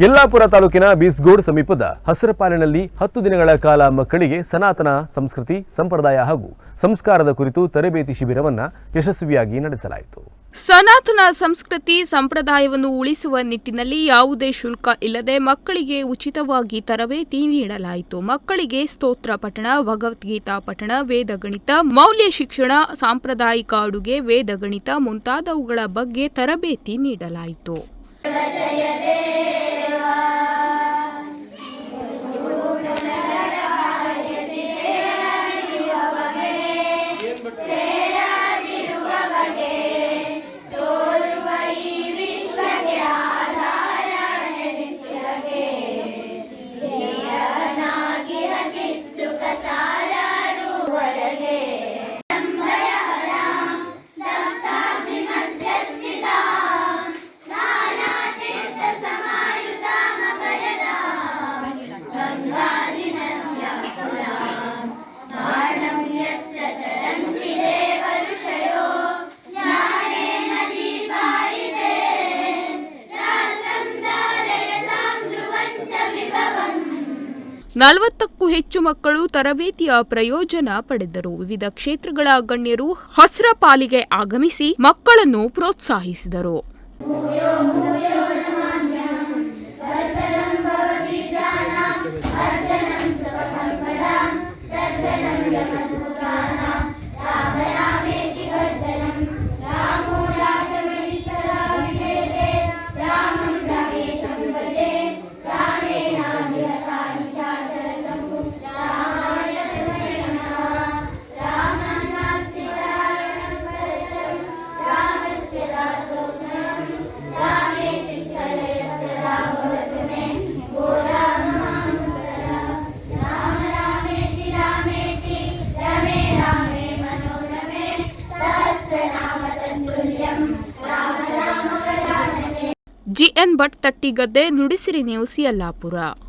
ಯಲ್ಲಾಪುರ ತಾಲೂಕಿನ ಬೀಸ್ಗೋಡ್ ಸಮೀಪದ ಹಸರಪಾಲಿನಲ್ಲಿ 10 ದಿನಗಳ ಕಾಲ ಮಕ್ಕಳಿಗೆ ಸನಾತನ ಸಂಸ್ಕೃತಿ, ಸಂಪ್ರದಾಯ ಹಾಗೂ ಸಂಸ್ಕಾರದ ಕುರಿತು ತರಬೇತಿ ಶಿಬಿರವನ್ನು ಯಶಸ್ವಿಯಾಗಿ ನಡೆಸಲಾಯಿತು. ಸನಾತನ ಸಂಸ್ಕೃತಿ ಸಂಪ್ರದಾಯವನ್ನು ಉಳಿಸುವ ನಿಟ್ಟಿನಲ್ಲಿ ಯಾವುದೇ ಶುಲ್ಕ ಇಲ್ಲದೆ ಮಕ್ಕಳಿಗೆ ಉಚಿತವಾಗಿ ತರಬೇತಿ ನೀಡಲಾಯಿತು. ಮಕ್ಕಳಿಗೆ ಸ್ತೋತ್ರ ಪಠಣ, ಭಗವದ್ಗೀತಾ ಪಠಣ, ವೇದಗಣಿತ, ಮೌಲ್ಯ ಶಿಕ್ಷಣ, ಸಾಂಪ್ರದಾಯಿಕ ಅಡುಗೆ, ವೇದಗಣಿತ ಮುಂತಾದವುಗಳ ಬಗ್ಗೆ ತರಬೇತಿ ನೀಡಲಾಯಿತು. ನಲವತ್ತಕ್ಕೂ ಹೆಚ್ಚು ಮಕ್ಕಳು ತರಬೇತಿಯ ಪ್ರಯೋಜನ ಪಡೆದರು. ವಿವಿಧ ಕ್ಷೇತ್ರಗಳ ಗಣ್ಯರು ಹಸ್ರಪಾಲಿಗೆ ಆಗಮಿಸಿ ಮಕ್ಕಳನ್ನು ಪ್ರೋತ್ಸಾಹಿಸಿದರು. GN Bhat, Tattigadde, Nudisiri news, Yellapur.